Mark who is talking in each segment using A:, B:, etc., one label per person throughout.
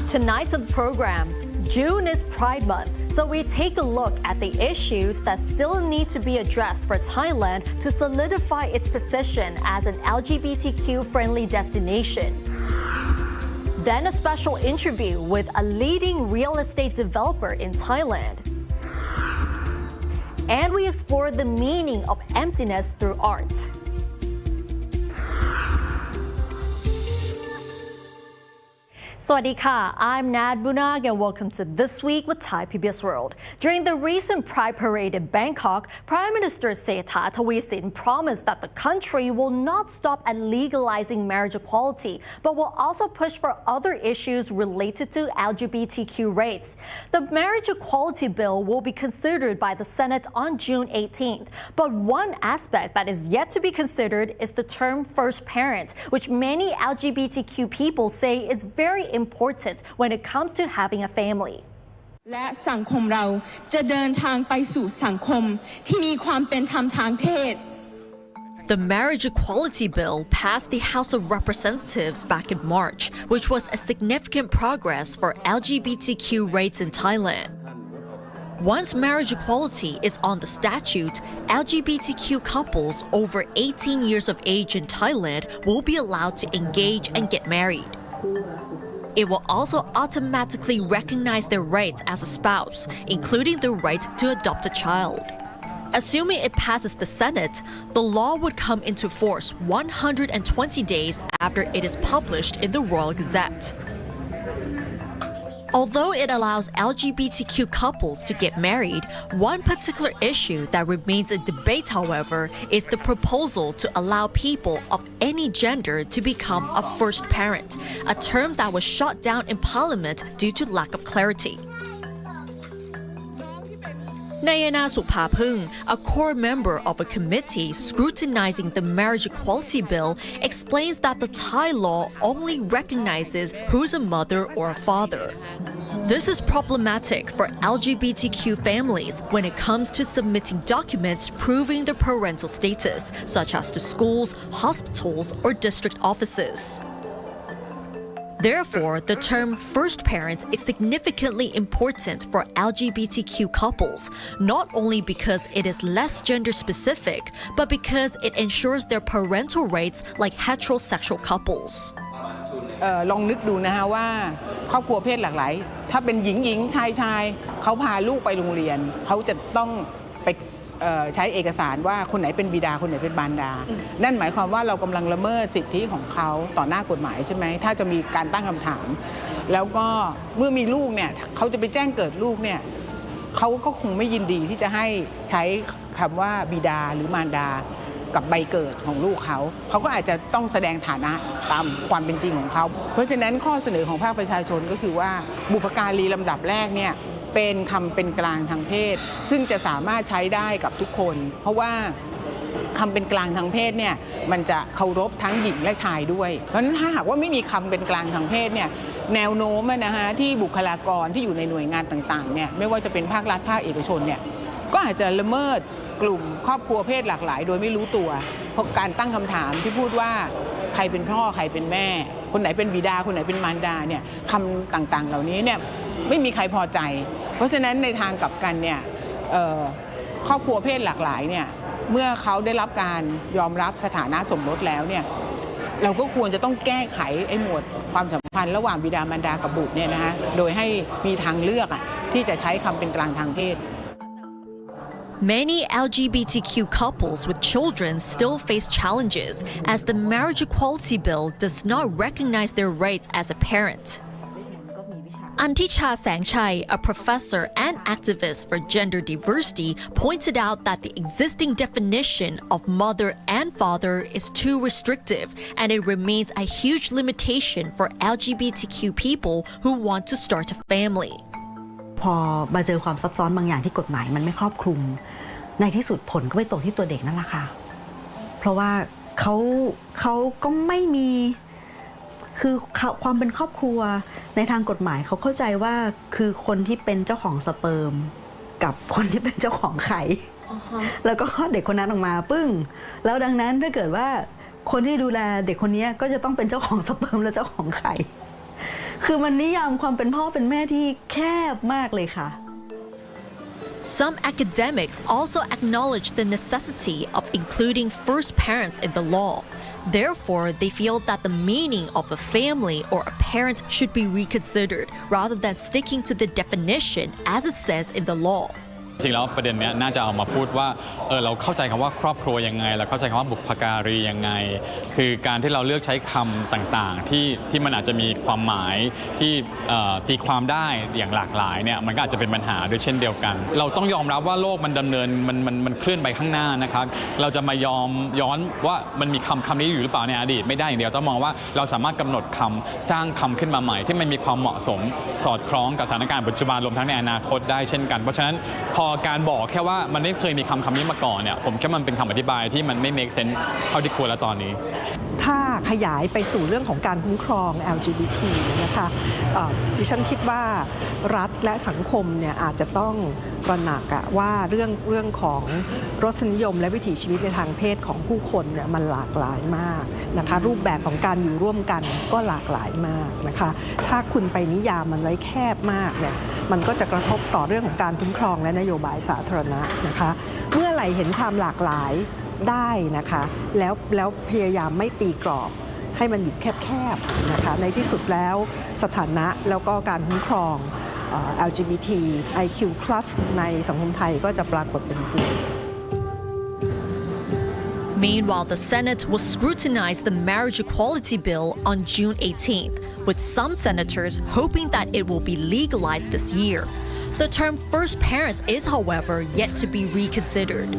A: Tonight's the program, June is Pride Month, so we take a look at the issues that still need to be addressed for Thailand to solidify its position as an LGBTQ-friendly destination. Then a special interview with a leading real estate developer in Thailand. And we explore the meaning of emptiness through art. Sawadika, I'm Nad Bunag and welcome to This Week with Thai PBS World. During the recent Pride Parade in Bangkok, Prime Minister Srettha Thavisin promised that the country will not stop at legalizing marriage equality, but will also push for other issues related to LGBTQ rights. The marriage equality bill will be considered by the Senate on June 18th, but one aspect that is yet to be considered is the term first parent, which many LGBTQ people say is very important when it comes to having a family.
B: และสังคมเราจะเดินทางไปสู่สังคมที่มีความเป็นธรรมทางเพศ
A: The marriage equality bill passed the House of Representatives back in March, which was a significant progress for LGBTQ rights in Thailand. Once marriage equality is on the statute, LGBTQ couples over 18 years of age in Thailand will be allowed to engage and get married. It will also automatically recognize their rights as a spouse, including the right to adopt a child. Assuming it passes the Senate, the law would come into force 120 days after it is published in the Royal Gazette. Although it allows LGBTQ couples to get married, one particular issue that remains a debate, however, is the proposal to allow people of any gender to become a first parent, a term that was shot down in Parliament due to lack of clarity. Nayana Supapung, a core member of a committee scrutinizing the marriage equality bill, explains that the Thai law only recognizes who's a mother or a father. This is problematic for LGBTQ families when it comes to submitting documents proving their parental status, such as to schools, hospitals, or district offices. Therefore, the term first parent is significantly important for LGBTQ couples, not only because it is less gender specific, but because it ensures their parental rights like heterosexual couples.
C: ลองนึกดูนะฮะว่าครอบครัวเพศหลากหลายถ้าเป็นหญิงชายเขาพาลูกไปโรงเรียนเขาจะต้องไปใช้เอกสารว่าคนไหนเป็นบิดาคนไหนเป็นมารดานั่นหมายความว่าเรากำลังละเมิดสิทธิของเขาต่อหน้ากฎหมายใช่ไหมถ้าจะมีการตั้งคำถามแล้วก็เมื่อมีลูกเนี่ยเขาจะไปแจ้งเกิดลูกเนี่ยเขาก็คงไม่ยินดีที่จะให้ใช้คำว่าบิดาหรือมารดากับใบเกิดของลูกเขาก็อาจจะต้องแสดงฐานะตามความเป็นจริงของเขาเพราะฉะนั้นข้อเสนอของภาคประชาชนก็คือว่าบุพการีลำดับแรกเนี่ยเป็นคำเป็นกลางทางเพศซึ่งจะสามารถใช้ได้กับทุกคนเพราะว่าคำเป็นกลางทางเพศเนี่ยมันจะเคารพทั้งหญิงและชายด้วยเพราะฉะนั้นถ้าหากว่าไม่มีคำเป็นกลางทางเพศเนี่ยแนวโน้มนะฮะที่บุคลากรที่อยู่ในหน่วยงานต่างๆเนี่ยไม่ว่าจะเป็นภาครัฐภาคเอกชนเนี่ยก็อาจจะละเมิดกลุ่มครอบครัวเพศหลากหลายโดยไม่รู้ตัวเพราะการตั้งคำถามที่พูดว่าใครเป็นพ่อใครเป็นแม่คนไหนเป็นบิดาคนไหนเป็นมารดาเนี่ยคำต่างๆเหล่านี้เนี่ยไม่มีใครพอใจเพราะฉะนั้นในทางกลับกันเนี่ยครอบครัวเพศหลากหลายเนี่ยเมื่อเขาได้รับการยอมรับสถานะสมรสแล้วเนี่ยเราก็ควรจะต้องแก้ไขไอ้หมวดความสัมพันธ์ระหว่างบิดามารดากับบุตรเนี่ยนะฮะโดยให้มีทางเลือกที่จะใช้คำเป็นกลางทางเพศ
A: Many LGBTQ couples with children still face challenges as the marriage equality bill does not recognize their rights as a parent. Anticha Sangchai, a professor and activist for gender diversity, pointed out that the existing definition of mother and father is too restrictive, and it remains a huge limitation for LGBTQ people who want to start a family.
D: พอมาเจอความซับซ้อนบางอย่างที่กฎหมายมันไม่ครอบคลุมในที่สุดผลก็ไปตกที่ตัวเด็กนั่นแหละค่ะเพราะว่าเขาก็ไม่มีคือความเป็นครอบครัวในทางกฎหมายเขาเข้าใจว่าคือคนที่เป็นเจ้าของสเปิร์มกับคนที่เป็นเจ้าของไข่แล้วก็คลอดเด็กคนนั้นออกมาปึ้งแล้วดังนั้นถ้าเกิดว่าคนที่ดูแลเด็กคนนี้ก็จะต้องเป็นเจ้าของสเปิร์มและเจ้าของไข่ คือมันนิยามความเป็นพ่อเป็นแม่ที่แคบมากเลยค่ะ
A: Some academics also acknowledge the necessity of including first parents in the law. Therefore, they feel that the meaning of a family or a parent should be reconsidered rather than sticking to the definition as it says in the law.
E: จริงแล้วประเด็นนี้น่าจะเอามาพูดว่าเราเข้าใจคำว่าครอบครัวยังไงเราเข้าใจคำว่าบุพการียังไงคือการที่เราเลือกใช้คำต่างๆที่มันอาจจะมีความหมายที่ตีความได้อย่างหลากหลายเนี่ยมันก็อาจจะเป็นปัญหาด้วยเช่นเดียวกันเราต้องยอมรับว่าโลกมันดำเนินมันเคลื่อนไปข้างหน้านะครับเราจะมาย้อนว่ามันมีคำนี้อยู่หรือเปล่าในอดีตไม่ได้อย่างเดียวต้องมองว่าเราสามารถกำหนดคำสร้างคำขึ้นมาใหม่ที่มันมีความเหมาะสมสอดคล้องกับสถานการณ์ปัจจุบันรวมทั้งในอนาคตได้เช่นกันเพราะฉะนั้นพอการบอกแค่ว่ามันไม่เคยมีคำนี้มาก่อนเนี่ยผมแค่มันเป็นคำอธิบายที่มันไม่ make sense เท่าที่ควรแล้วตอนนี้
F: ถ้าขยายไปสู่เรื่องของการคุ้มครอง LGBT นะคะดิฉันคิดว่ารัฐและสังคมเนี่ยอาจจะต้องตระหนักว่าเรื่องของรสนิยมและวิถีชีวิตในทางเพศของผู้คนเนี่ยมันหลากหลายมากนะคะรูปแบบของการอยู่ร่วมกันก็หลากหลายมากนะคะถ้าคุณไปนิยามมันไว้แคบมากเนี่ยมันก็จะกระทบต่อเรื่องของการคุ้มครองและนโยบายสาธารณะนะคะเมื่อไหร่เห็นความหลากหลายได้นะคะแล้วพยายามไม่ตีกรอบให้มันอยู่แคบๆนะคะในที่สุดแล้วสถานะแล้วก็การคุ้มครองLGBTIQ+ ในสังคมไทยก็จะปรากฏเป็นจริง
A: Meanwhile, the Senate will scrutinize the marriage equality bill on June 18th, with some senators hoping that it will be legalized this year. The term first parents is, however, yet to be reconsidered.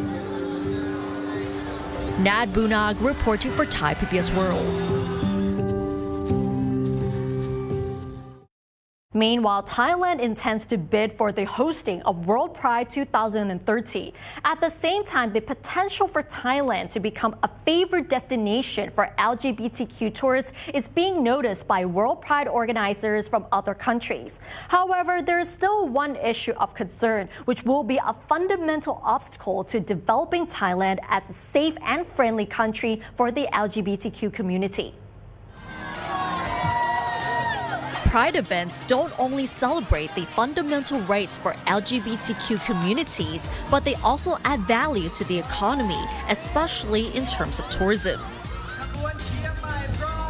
A: Nad Bunag reporting for Thai PBS World. Meanwhile, Thailand intends to bid for the hosting of World Pride 2030. At the same time, the potential for Thailand to become a favored destination for LGBTQ tourists is being noticed by World Pride organizers from other countries. However, there is still one issue of concern, which will be a fundamental obstacle to developing Thailand as a safe and friendly country for the LGBTQ community. Pride events don't only celebrate the fundamental rights for LGBTQ communities, but they also add value to the economy, especially in terms of tourism.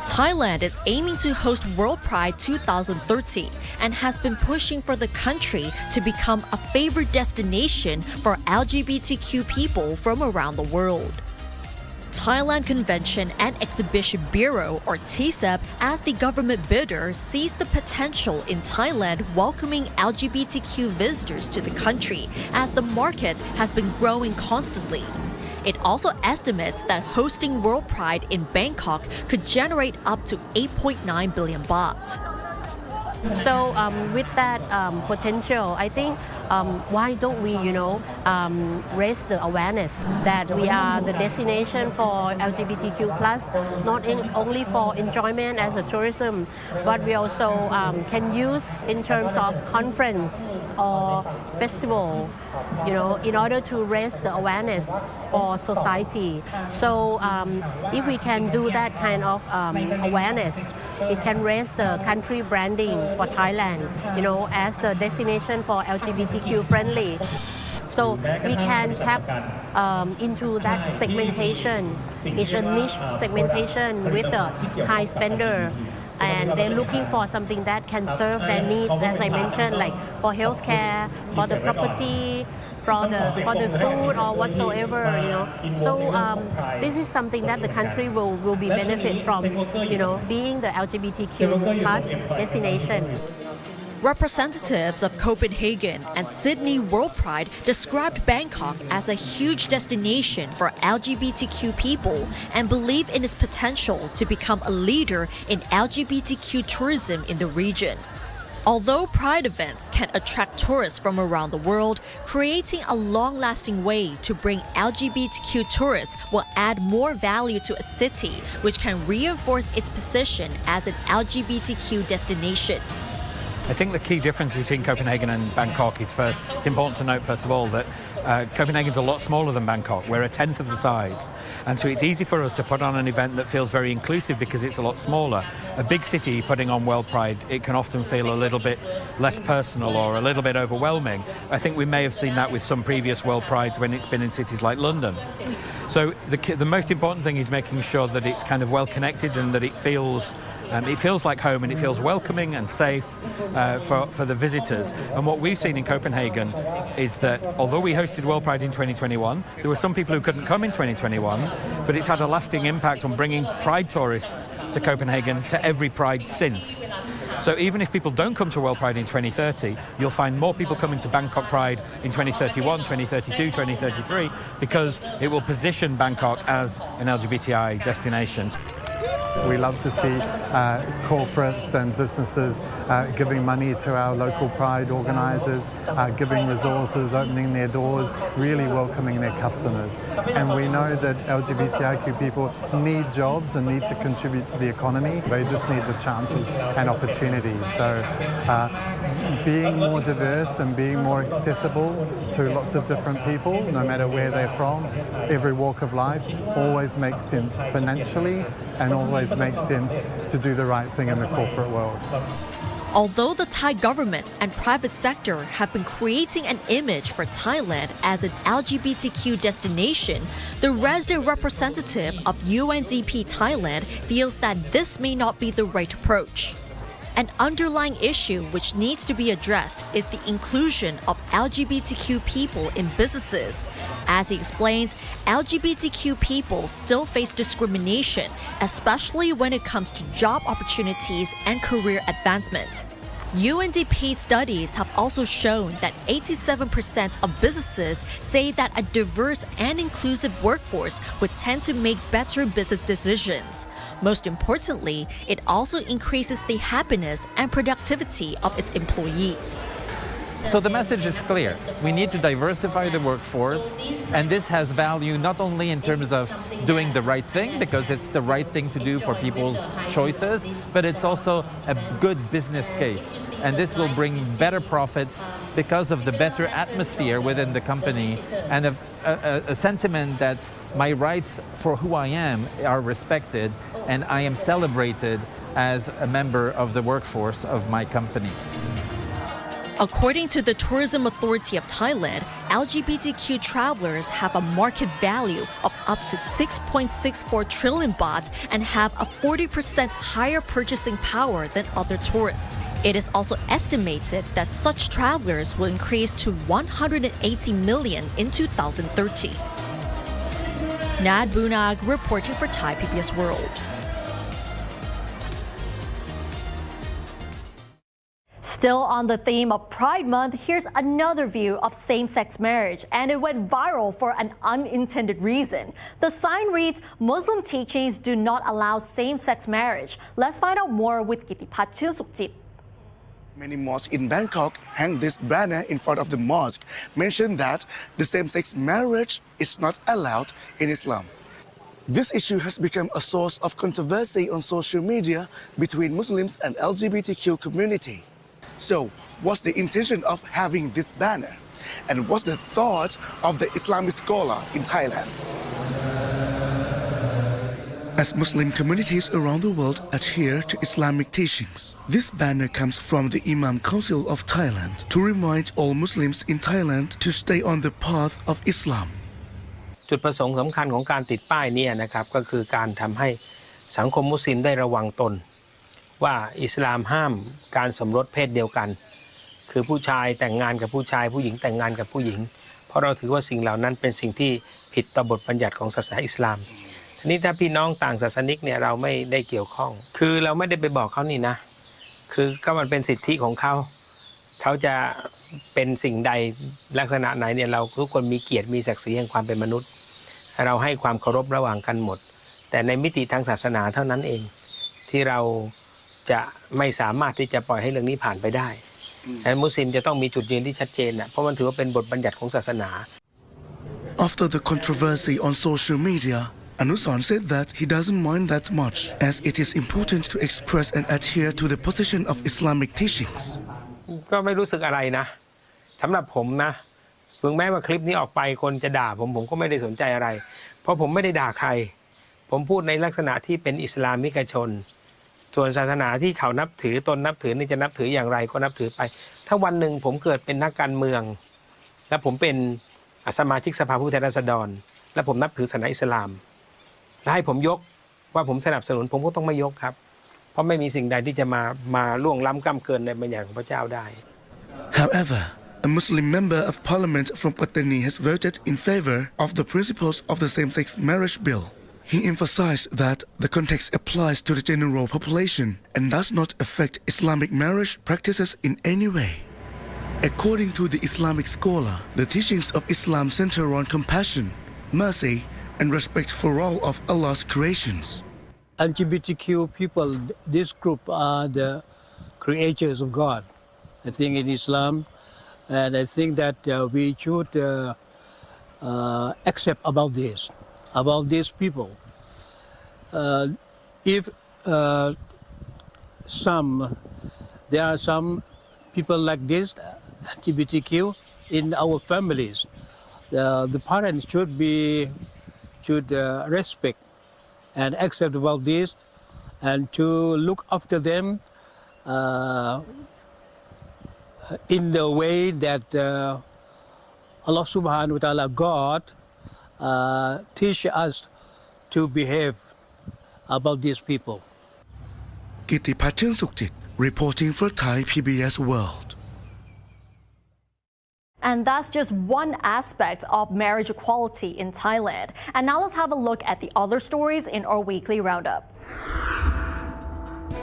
A: Thailand is aiming to host World Pride 2030 and has been pushing for the country to become a favored destination for LGBTQ people from around the world. Thailand Convention and Exhibition Bureau, or TCEB, as the government bidder, sees the potential in Thailand welcoming LGBTQ visitors to the country as the market has been growing constantly. It also estimates that hosting World Pride in Bangkok could generate up to 8.9 billion baht.
G: So with that potential, I think why don't we, raise the awareness that we are the destination for LGBTQ+, not only for enjoyment as a tourism, but we also can use in terms of conference or festival, in order to raise the awareness for society. So if we can do that kind of awareness, it can raise the country branding for Thailand, as the destination for LGBTQ friendly. So we can tap into that segmentation. It's a niche segmentation with a high spender. And they're looking for something that can serve their needs, as I mentioned, like for healthcare, for the property, for the food or whatsoever, So this is something that the country will be benefit from, being the LGBTQ+ destination.
A: Representatives of Copenhagen and Sydney World Pride described Bangkok as a huge destination for LGBTQ people and believe in its potential to become a leader in LGBTQ tourism in the region. Although Pride events can attract tourists from around the world, creating a long-lasting way to bring LGBTQ tourists will add more value to a city, which can reinforce its position as an LGBTQ destination.
H: I think the key difference between Copenhagen and Bangkok is it's important to note, first of all, that Copenhagen's a lot smaller than Bangkok. We're a tenth of the size. And so it's easy for us to put on an event that feels very inclusive because it's a lot smaller. A big city putting on World Pride, it can often feel a little bit less personal or a little bit overwhelming. I think we may have seen that with some previous World Prides when it's been in cities like London. So the most important thing is making sure that it's kind of well connected and that it feels like home and it feels welcoming and safe for the visitors. And what we've seen in Copenhagen is that although we hosted World Pride in 2021, there were some people who couldn't come in 2021, but it's had a lasting impact on bringing Pride tourists to Copenhagen to every Pride since. So even if people don't come to World Pride in 2030, you'll find more people coming to Bangkok Pride in 2031, 2032, 2033, because it will position Bangkok as an LGBTI destination.
I: We love to see corporates and businesses giving money to our local Pride organisers, giving resources, opening their doors, really welcoming their customers. And we know that LGBTIQ people need jobs and need to contribute to the economy. They just need the chances and opportunities. So being more diverse and being more accessible to lots of different people, no matter where they're from, every walk of life, always makes sense financially and always makes sense to do the right thing in the corporate world.
A: Although the Thai government and private sector have been creating an image for Thailand as an LGBTQ destination, the resident representative of UNDP Thailand feels that this may not be the right approach. An underlying issue which needs to be addressed is the inclusion of LGBTQ people in businesses. As he explains, LGBTQ people still face discrimination, especially when it comes to job opportunities and career advancement. UNDP studies have also shown that 87% of businesses say that a diverse and inclusive workforce would tend to make better business decisions. Most importantly, it also increases the happiness and productivity of its employees.
J: So the message is clear. We need to diversify the workforce, and this has value not only in terms of doing the right thing, because it's the right thing to do for people's choices, but it's also a good business case. And this will bring better profits because of the better atmosphere within the company and a sentiment that my rights for who I am are respected and I am celebrated as a member of the workforce of my company.
A: According to the Tourism Authority of Thailand, LGBTQ travelers have a market value of up to 6.64 trillion baht and have a 40% higher purchasing power than other tourists. It is also estimated that such travelers will increase to 180 million in 2030. Nad Bunag reporting for Thai PBS World. Still on the theme of Pride Month, here's another view of same-sex marriage, and it went viral for an unintended reason. The sign reads, Muslim teachings do not allow same-sex marriage. Let's find out more with Kitipat Chilsukjip.
K: Many mosques in Bangkok hang this banner in front of the mosque, mention that the same-sex marriage is not allowed in Islam. This issue has become a source of controversy on social media between Muslims and LGBTQ community. So, what's the intention of having this banner? And what's the thought of the Islamic scholar in Thailand? As Muslim communities around the world adhere to Islamic teachings, this banner comes from the Imam Council of Thailand to remind all Muslims in Thailand to stay on the path of Islam.
L: จุดประสงค์สำคัญของการติดป้ายนี้นะครับก็คือการทำให้สังคมมุสลิมได้ระวังตนว่าอิสลามห้ามการสมรสเพศเดียวกันคือผู้ชายแต่งงานกับผู้ชายผู้หญิงแต่งงานกับผู้หญิงเพราะเราถือว่าสิ่งเหล่านั้นเป็นสิ่งที่ผิดต่อบทบัญญัติของศาสนาอิสลามทีนี้ถ้าพี่น้องต่างศาสนิกเนี่ยเราไม่ได้เกี่ยวข้องคือเราไม่ได้ไปบอกเขานี่นะคือก็มันเป็นสิทธิของเขาเขาจะเป็นสิ่งใดลักษณะไหนเนี่ยเราทุกคนมีเกียรติมีศักดิ์ศรีแห่งความเป็นมนุษย์เราให้ความเคารพระหว่างกันหมดแต่ในมิติทางศาสนาเท่านั้นเองที่เราจะไม่สามารถที่จะปล่อยให้เรื่องนี้ผ่านไปได้และมุสลิมจะต้องมีจุดยืนที่ชัดเจนนะเพราะมันถือว่าเป็นบทบัญญัติของศาสนา
K: After the controversy on social media, Anusan said that he doesn't mind that much as it is important to express and adhere to the position of Islamic teachings.
L: ก็ไม่รู้สึกอะไรนะสำหรับผมนะ ถึงแม้ว่าคลิปนี้ออกไปคนจะด่าผมก็ไม่ได้สนใจอะไรเพราะผมไม่ได้ด่าใครผมพูดในลักษณะที่เป็นอิสลามิกชนส่วนศาสนาที่เขานับถือตนนับถือนี่จะนับถืออย่างไรก็นับถือไปถ้าวันหนึ่งผมเกิดเป็นนักการเมืองและผมเป็นสมาชิกสภาผู้แทนราษฎรและผมนับถือศาสนาอิสลามและให้ผมยกว่าผมสนับสนุนผมก็ต้องไม่ยกครับเพราะไม่มีสิ่งใดที่จะมาล่วงล้ำก้ำเกินในบัญญัติของพระเจ้าได้
K: However, a Muslim member of parliament from Pattani has voted in favor of the principles of the same-sex marriage bill. He emphasized that the context applies to the general population and does not affect Islamic marriage practices in any way. According to the Islamic scholar, the teachings of Islam center on compassion, mercy, and respect for all of Allah's creations.
M: LGBTQ people, this group are the creatures of God, I think, in Islam. And I think that we should accept about these people. If there are some people like this, LGBTQ, in our families, the parents should respect and accept about this and to look after them in the way that Allah subhanahu wa ta'ala, God, teach us to behave about these people.
K: Kittipatin Sukjit, reporting for Thai PBS World.
A: And that's just one aspect of marriage equality in Thailand. And now let's have a look at the other stories in our weekly roundup.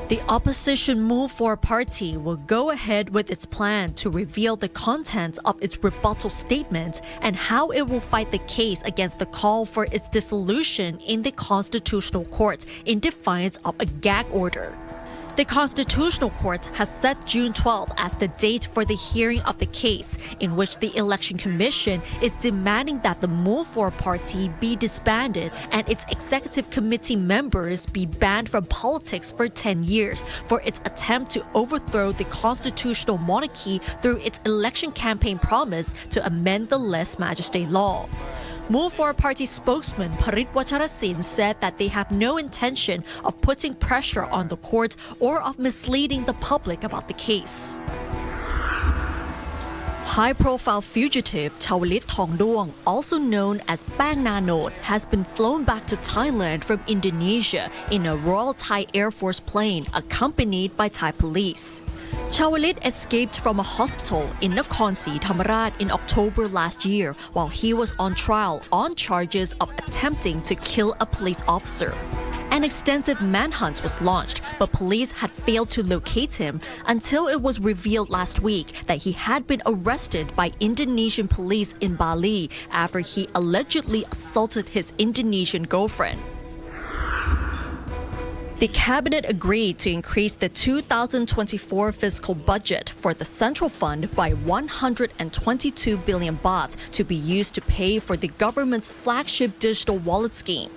A: The opposition Move For Party will go ahead with its plan to reveal the contents of its rebuttal statement and how it will fight the case against the call for its dissolution in the Constitutional Court in defiance of a gag order. The Constitutional Court has set June 12 as the date for the hearing of the case, in which the Election Commission is demanding that the Move For Party be disbanded and its executive committee members be banned from politics for 10 years for its attempt to overthrow the constitutional monarchy through its election campaign promise to amend the lèse-majesté law. Move For Party spokesman Parit Wacharasin said that they have no intention of putting pressure on the court or of misleading the public about the case. High-profile fugitive Chawalit Thongduang, also known as Bang Nanot, has been flown back to Thailand from Indonesia in a Royal Thai Air Force plane accompanied by Thai police. Chawalit escaped from a hospital in Nakhon Si Thammarat in October last year while he was on trial on charges of attempting to kill a police officer. An extensive manhunt was launched, but police had failed to locate him until it was revealed last week that he had been arrested by Indonesian police in Bali after he allegedly assaulted his Indonesian girlfriend. The cabinet agreed to increase the 2024 fiscal budget for the central fund by 122 billion baht to be used to pay for the government's flagship digital wallet scheme.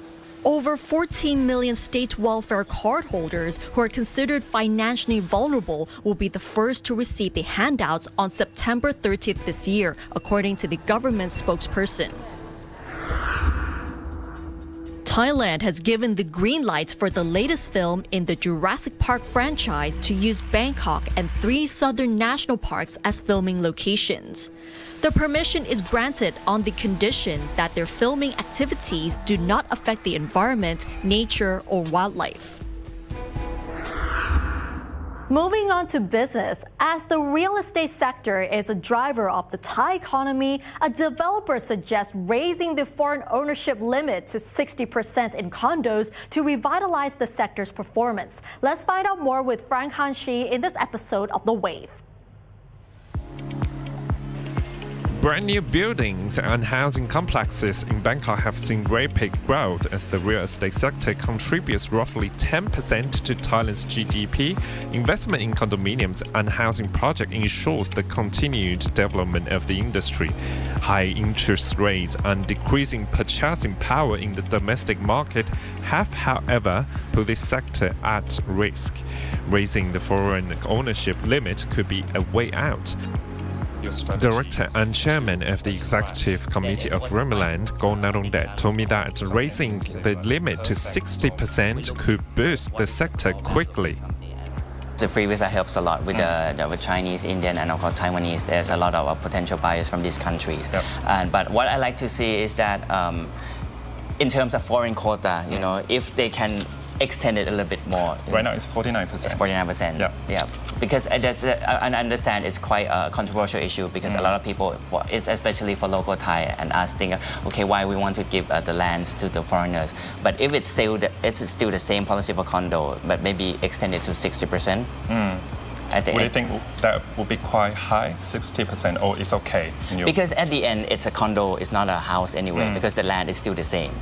A: Over 14 million state welfare cardholders who are considered financially vulnerable will be the first to receive the handouts on September 30th this year, according to the government spokesperson. Thailand has given the green light for the latest film in the Jurassic Park franchise to use Bangkok and 3 southern national parks as filming locations. The permission is granted on the condition that their filming activities do not affect the environment, nature, or wildlife. Moving on to business, as the real estate sector is a driver of the Thai economy, a developer suggests raising the foreign ownership limit to 60% in condos to revitalize the sector's performance. Let's find out more with Frank Hanshi in this episode of The Wave.
N: Brand new buildings and housing complexes in Bangkok have seen rapid growth as the real estate sector contributes roughly 10% to Thailand's GDP. Investment in condominiums and housing projects ensures the continued development of the industry. High interest rates and decreasing purchasing power in the domestic market have, however, put this sector at risk. Raising the foreign ownership limit could be a way out. Director and chairman of the executive committee of Ramaland, Korn Narongdej, told me that raising the limit to 60% could boost the sector quickly.
O: The previous helps a lot with the Chinese, Indian, and of course Taiwanese. There's a lot of potential buyers from these countries. But what I like to see is that in terms of foreign quota, if they can extend it a little bit more.
E: Right now it's 49%.
O: It's 49%. Yeah. Because I understand it's quite a controversial issue because a lot of people, it's especially for local Thai, and asking, okay, why we want to give the lands to the foreigners. But if it's still the same policy for condo, but maybe extend it to 60%.
E: Would you think that would be quite high, 60%, or it's okay?
O: Because at the end, it's a condo, it's not a house anyway, because the land is still the same.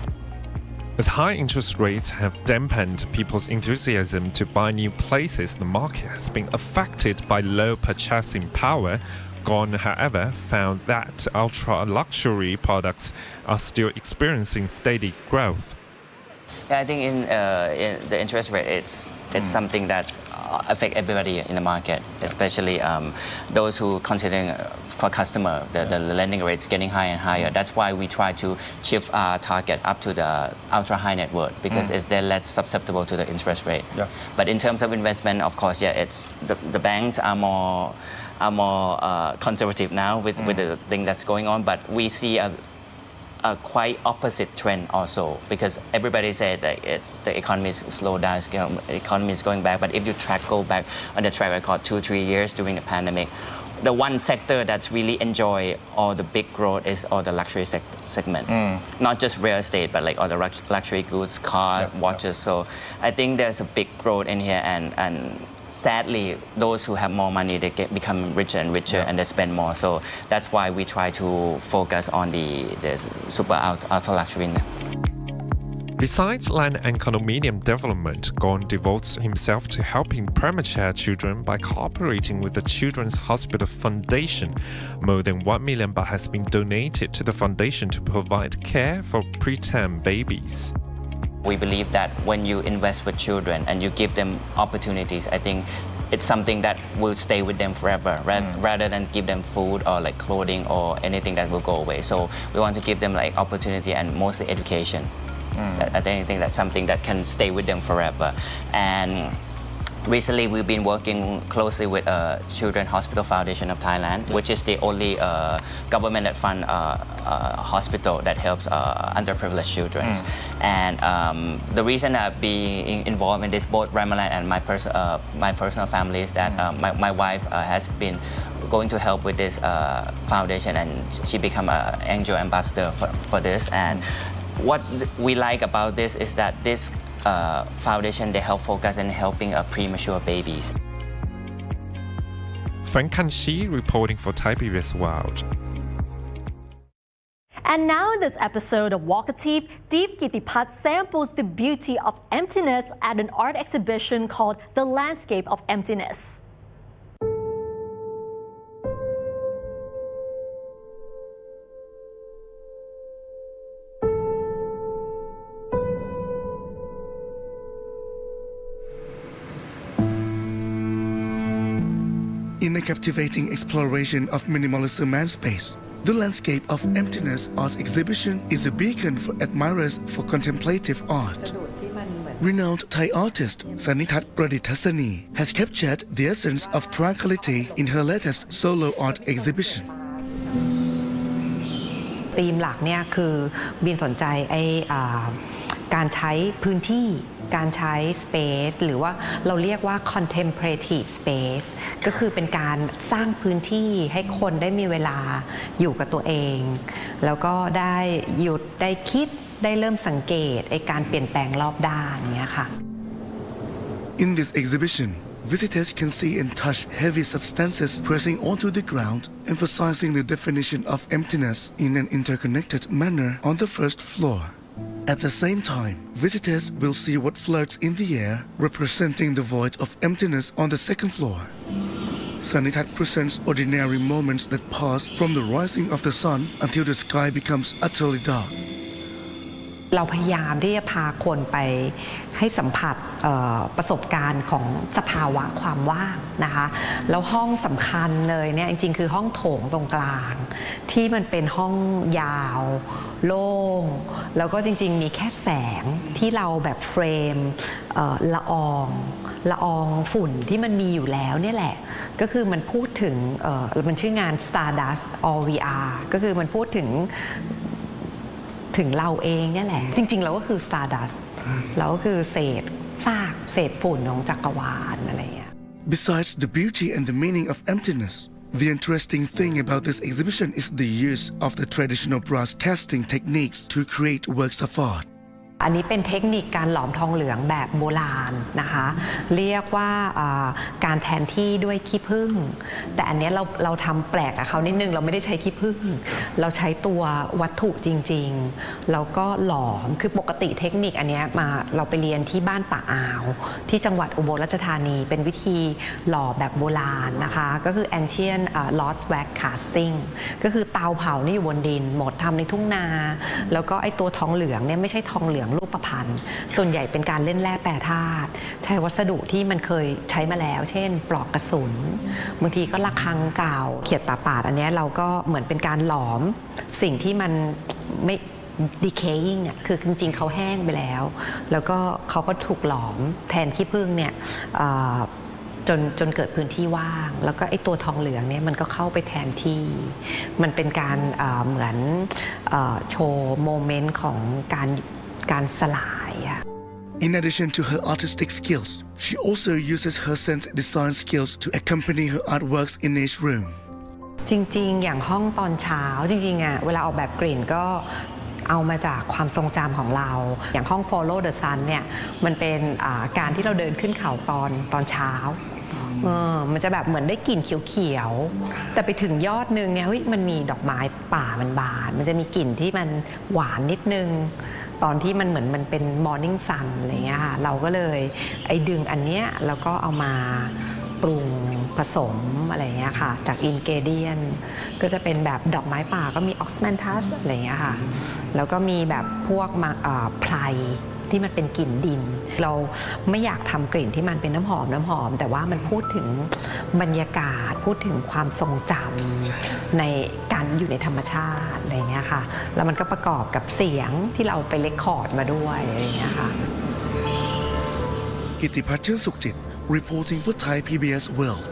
N: As high interest rates have dampened people's enthusiasm to buy new places, the market has been affected by low purchasing power. Korn, however, found that ultra-luxury products are still experiencing steady growth.
O: Yeah, I think in the interest rate, it's something that affects everybody in the market, especially those who considering for customer, the lending rates getting higher and higher. That's why we try to shift our target up to the ultra high net worth because they're less susceptible to the interest rate. But in terms of investment, of course, it's the banks are more conservative now with the thing that's going on. But we see a quite opposite trend also because everybody said that the economy is slowed down, the economy is going back. But if you go back on the track record 2-3 years during the pandemic, the one sector that's really enjoy all the big growth is all the luxury segment. Not just real estate, but like all the luxury goods, cars, watches. So I think there's a big growth in here, and sadly, those who have more money, they become richer and richer, and they spend more. So that's why we try to focus on the super ultra luxury.
N: Besides land and condominium development, Korn devotes himself to helping premature children by cooperating with the Children's Hospital Foundation. More than 1 million baht has been donated to the foundation to provide care for preterm babies.
O: We believe that when you invest with children and you give them opportunities, I think it's something that will stay with them forever rather than give them food or like clothing or anything that will go away. So we want to give them like opportunity and mostly education. I think that's something that can stay with them forever. And recently we've been working closely with Children's Hospital Foundation of Thailand, which is the only government that fund hospital that helps underprivileged children. And the reason I've been involved in this, both Ramaland and my personal family, is that my wife has been going to help with this foundation, and she become an angel ambassador for this. And what we like about this is that this foundation, they help focus on helping premature babies.
N: Frank Kanchi reporting for Thai PBS World.
A: And now in this episode of Walk-A-Tif, Deep Kitipat samples the beauty of emptiness at an art exhibition called The Landscape of Emptiness.
K: In a captivating exploration of minimalist man space, the Landscape of Emptiness art exhibition is a beacon for admirers for contemplative art. Renowned Thai artist Sanithat Pradithasani has captured the essence of tranquility in her latest solo art exhibition.
P: ธีมหลักเนี่ยคือบินสนใจการใช้พื้นที่การใช้ space หรือว่าเราเรียกว่า contemplative space ก็คือเป็นการสร้างพื้นที่ให้คนได้มีเวลาอยู่กับตัวเองแล้วก็ได้หยุดได้คิดได้เริ่มสังเกตการเปลี่ยนแปลงรอบด้านเนี้ยค่ะ
K: In this exhibition, visitors can see and touch heavy substances pressing onto the ground, emphasizing the definition of emptiness in an interconnected manner on the first floor. At the same time, visitors will see what floats in the air, representing the void of emptiness on the second floor. Sanithat presents ordinary moments that pass from the rising of the sun until the sky becomes utterly dark.
P: เราพยายามที่จะพาคนไปให้สัมผัสประสบการณ์ของสภาวะความว่างนะคะแล้วห้องสำคัญเลยเนี่ยจริงๆคือห้องโถงตรงกลางที่มันเป็นห้องยาวโล่งแล้วก็จริงๆมีแค่แสงที่เราแบบเฟรมละอองฝุ่นที่มันมีอยู่แล้วเนี่ยแหละก็คือมันพูดถึงมันชื่องาน Stardust All VR ก็คือมันพูดถึงเราเองเนี่ยแหละจริงๆเราก็คือ Stardust เราก็คือเศษซากเศษฝุ่นของจักรวาลอะไรอย่างเงี้ย
K: Besides the beauty and the meaning of emptiness, the interesting thing about this exhibition is the use of the traditional broadcasting techniques to create works of art.
P: อันนี้เป็นเทคนิคการหลอมทองเหลืองแบบโบราณนะคะเรียกว่าการแทนที่ด้วยขี้ผึ้งแต่อันนี้เราทำแปลกกับเขานิดนึงเราไม่ได้ใช้ขี้ผึ้งเราใช้ตัววัตถุจริงๆแล้วก็หลอมคือปกติเทคนิคอันนี้มาเราไปเรียนที่บ้านป่าอ่าวที่จังหวัดอุบลราชธานีเป็นวิธีหล่อแบบโบราณนะคะก็คือ ancient lost wax casting ก็คือเตาเผานี่อยู่บนดินหมดทำในทุ่งนาแล้วก็ไอตัวทองเหลืองเนี่ยไม่ใช่ทองเหลืองรูปพรรณส่วนใหญ่เป็นการเล่นแร่แปรธาตุใช้วัสดุที่มันเคยใช้มาแล้วเช่นปลอกกระสุนบางทีก็ระฆังเก่าเขียดตาปาดอันนี้เราก็เหมือนเป็นการหลอมสิ่งที่มันไม่ decaying อ่ะคือจริงๆเขาแห้งไปแล้วแล้วก็เขาก็ถูกหลอมแทนขี้ผึ้งเนี่ยจนเกิดพื้นที่ว่างแล้วก็ไอ้ตัวทองเหลืองเนี่ยมันก็เข้าไปแทนที่มันเป็นการเหมือนโชว์โมเมนต์ของการสลายอะ
K: In addition to her artistic skills, she also uses her sense design skills to accompany her artworks in each room.
P: จริงๆอย่างห้องตอนเช้าจริงๆอะเวลาออกแบบกลิ่นก็เอามาจากความทรงจำของเราอย่างห้อง Follow the Sun เนี่ยมันเป็นการที่เราเดินขึ้นเขาตอนเช้ามันจะแบบเหมือนได้กลิ่นเขียวๆแต่ไปถึงยอดนึงเนี่ยเฮ้ยมันมีดอกไม้ป่ามันบานมันจะมีกลิ่นที่มันหวานนิดนึงตอนที่มันเหมือนมันเป็น Morning Sun อะไรเงี้ยค่ะเราก็เลยดึงอันเนี้ยแล้วก็เอามาปรุงผสมอะไรเงี้ยค่ะจากอินเกเดียนก็จะเป็นแบบดอกไม้ป่าก็มีออกซิแมนทัสอะไรเงี้ยค่ะแล้วก็มีแบบพวกไพรที่มันเป็นกลิ่นดินเราไม่อยากทำกลิ่นที่มันเป็นน้ำหอมแต่ว่ามันพูดถึงบรรยากาศพูดถึงความทรงจำในการอยู่ในธรรมชาติอะไรเงี้ยค่ะแล้วมันก็ประกอบกับเสียงที่เราไปเรคคอร์ดมาด้วยอะไรเงี้ยค่ะ
K: กิตติพัฒน์ เชื่อสุขจิต reporting for Thai PBS World.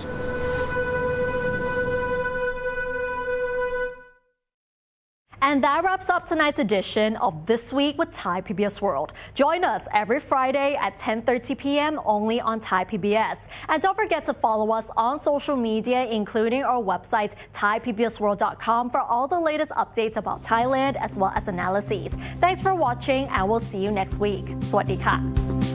A: And that wraps up tonight's edition of This Week with Thai PBS World. Join us every Friday at 10:30 p.m. only on Thai PBS. And don't forget to follow us on social media, including our website, thaipbsworld.com, for all the latest updates about Thailand as well as analyses. Thanks for watching, and we'll see you next week. สวัสดีค่ะ